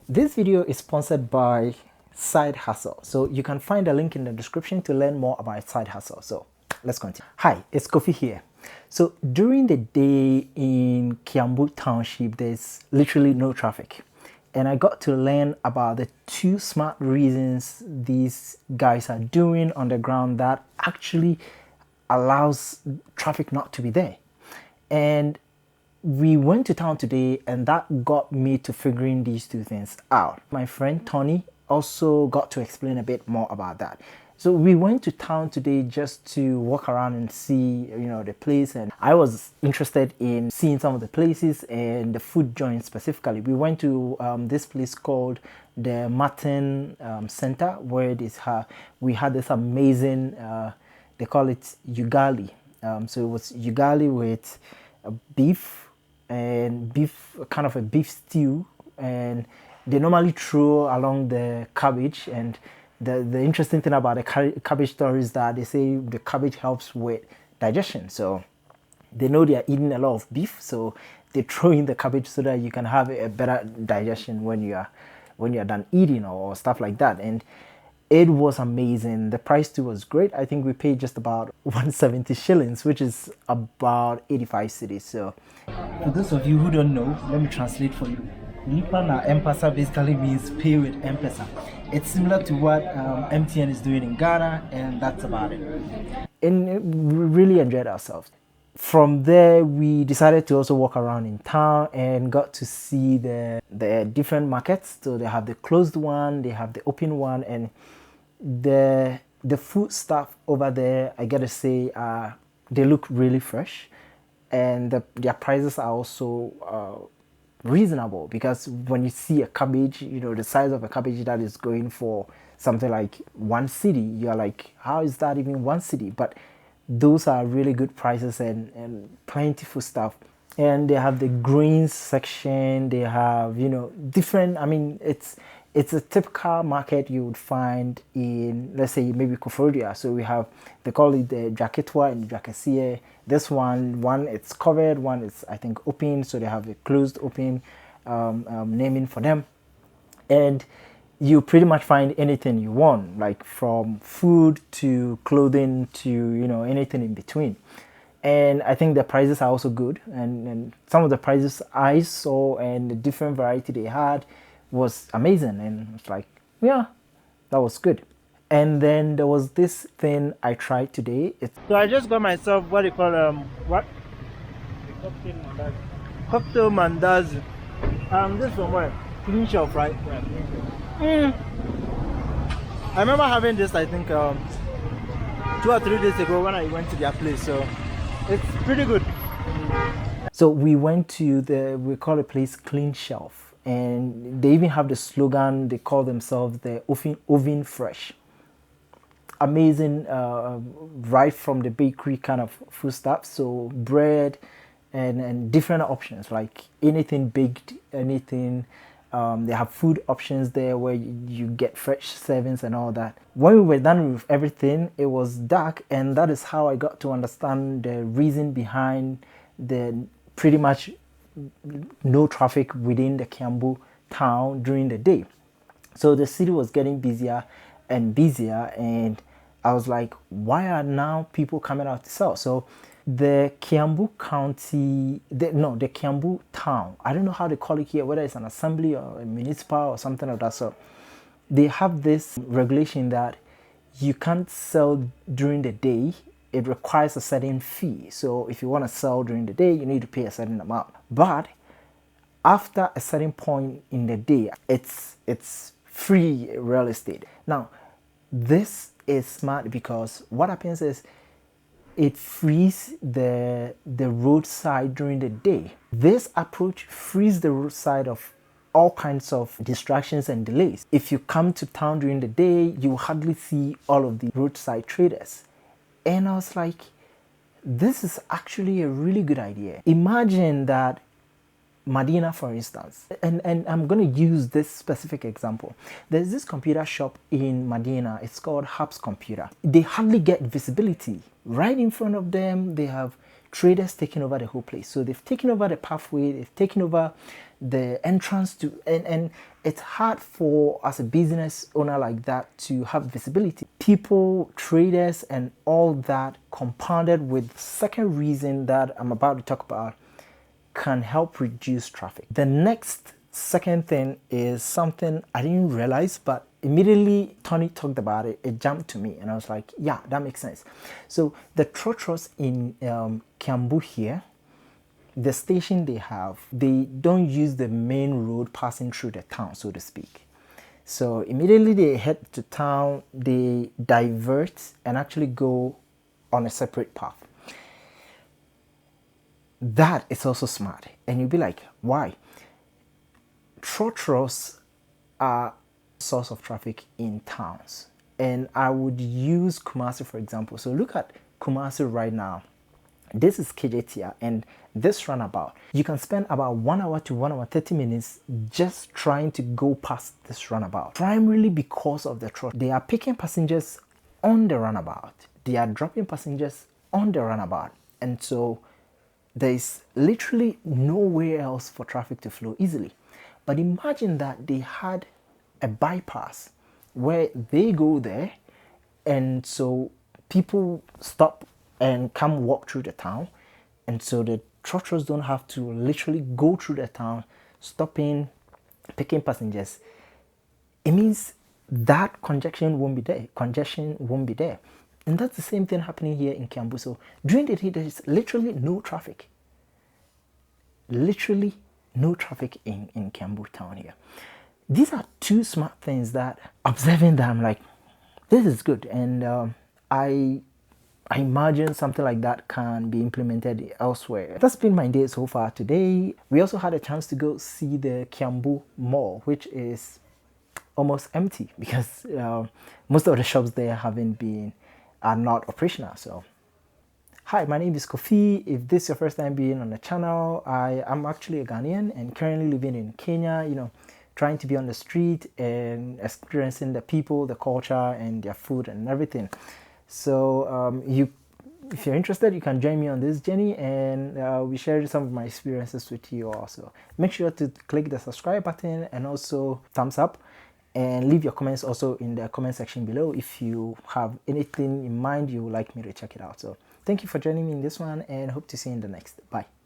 This video is sponsored by Syde Hassle. So you can find a link in the description to learn more about Syde Hassle. So let's continue. Hi, it's KhoPhi here. So during the day in Kiambu township, there's literally no traffic. And I got to learn about the two smart reasons these guys are doing on the ground that actually allows traffic not to be there. And we went to town today, and that got me to figuring these two things out. My friend Tony also got to explain a bit more about that. So we went to town today just to walk around and see, the place. And I was interested in seeing some of the places and the food joints specifically. We went to this place called the Martin Center, where we had this amazing, they call it ugali. So it was ugali with beef and kind of a beef stew, and they normally throw along the cabbage. And the interesting thing about the cabbage story is that they say the cabbage helps with digestion. So they know they are eating a lot of beef, so they throw in the cabbage so that you can have a better digestion when you are done eating or stuff like that. And it was amazing. The price too was great. I think we paid just about 170 shillings, which is about 85 cedis. So for those of you who don't know, let me translate for you. Lipa na M-Pesa basically means pay with M-Pesa. It's similar to what MTN is doing in Ghana, and that's about it. And we really enjoyed ourselves. From there, we decided to also walk around in town and got to see the different markets. So they have the closed one, they have the open one, and the food stuff over there, I gotta say, they look really fresh, and their prices are also reasonable, because when you see a cabbage, the size of a cabbage that is going for something like 1 cedi, you're like, how is that even 1 cedi? But those are really good prices and plentiful stuff. And they have the greens section, they have different, it's a typical market you would find in, let's say, maybe KhoPhi. So we have, they call it the Jaketwa and Jakasie. This one it's covered, one is, I think, open. So they have a closed open naming for them. And you pretty much find anything you want, like from food to clothing to, anything in between. And I think the prices are also good. And some of the prices I saw and the different variety they had was amazing, and it's like, yeah, that was good. And then there was this thing I tried today. So I just got myself what they call what? Cocktail mandazi. This from where? Clean shelf, right? Yeah. I remember having this, I think 2 or 3 days ago when I went to their place, so it's pretty good. So we went to we call the place Clean Shelf. And they even have the slogan, they call themselves the oven fresh. Amazing, right from the bakery kind of food stuff. So bread and different options, like anything baked, anything. They have food options there where you get fresh servings and all that. When we were done with everything, it was dark, and that is how I got to understand the reason behind the pretty much no traffic within the Kiambu town during the day. So the city was getting busier and busier, and I was like, why are now people coming out to sell? So the Kiambu county, the Kiambu town, I don't know how they call it here, whether it's an assembly or a municipal or something like that. So they have this regulation that you can't sell during the day. It requires a certain fee. So if you want to sell during the day, you need to pay a certain amount. But after a certain point in the day, it's free real estate. Now, this is smart because what happens is it frees the roadside during the day. This approach frees the roadside of all kinds of distractions and delays. If you come to town during the day, you will hardly see all of the roadside traders. And I was like, this is actually a really good idea. Imagine that Medina, for instance, and I'm going to use this specific example. There's this computer shop in Medina. It's called Hub's Computer. They hardly get visibility. Right in front of them, they have traders taking over the whole place. So they've taken over the pathway, they've taken over the entrance to, and it's hard for, as a business owner like that, to have visibility. People, traders, and all that, compounded with the second reason that I'm about to talk about, can help reduce traffic. The next second thing is something I didn't realize, but immediately Tony talked about it, it jumped to me, and I was like, yeah, that makes sense. So the trotros in Kiambu here, the station they have, they don't use the main road passing through the town, so to speak. So immediately they head to town, they divert and actually go on a separate path. That is also smart. And you'll be like, why? Trotros are a source of traffic in towns. And I would use Kumasi, for example. So look at Kumasi right now. This is KJTR, and this runabout, you can spend about 1 hour to 1 hour 30 minutes just trying to go past this runabout, primarily because of the trot. They are picking passengers on the runabout, they are dropping passengers on the runabout, and so there's literally nowhere else for traffic to flow easily. But imagine that they had a bypass where they go there, and so people stop and come walk through the town, and so the trotros don't have to literally go through the town, stopping, picking passengers. It means that congestion won't be there. And that's the same thing happening here in Kiambu. So during the day, there's literally no traffic. Literally no traffic in Kiambu town here. These are two smart things that, observing that, I'm like, this is good. And I imagine something like that can be implemented elsewhere. That's been my day so far today. We also had a chance to go see the Kiambu Mall, which is almost empty because most of the shops there are not operational. So, hi, my name is KhoPhi. If this is your first time being on the channel, I am actually a Ghanaian and currently living in Kenya, trying to be on the street and experiencing the people, the culture, and their food and everything. So if you're interested, you can join me on this journey, and we share some of my experiences with you also. Make sure to click the subscribe button and also thumbs up, and leave your comments also in the comment section below if you have anything in mind you would like me to check it out. So thank you for joining me in this one, and hope to see you in the next. Bye.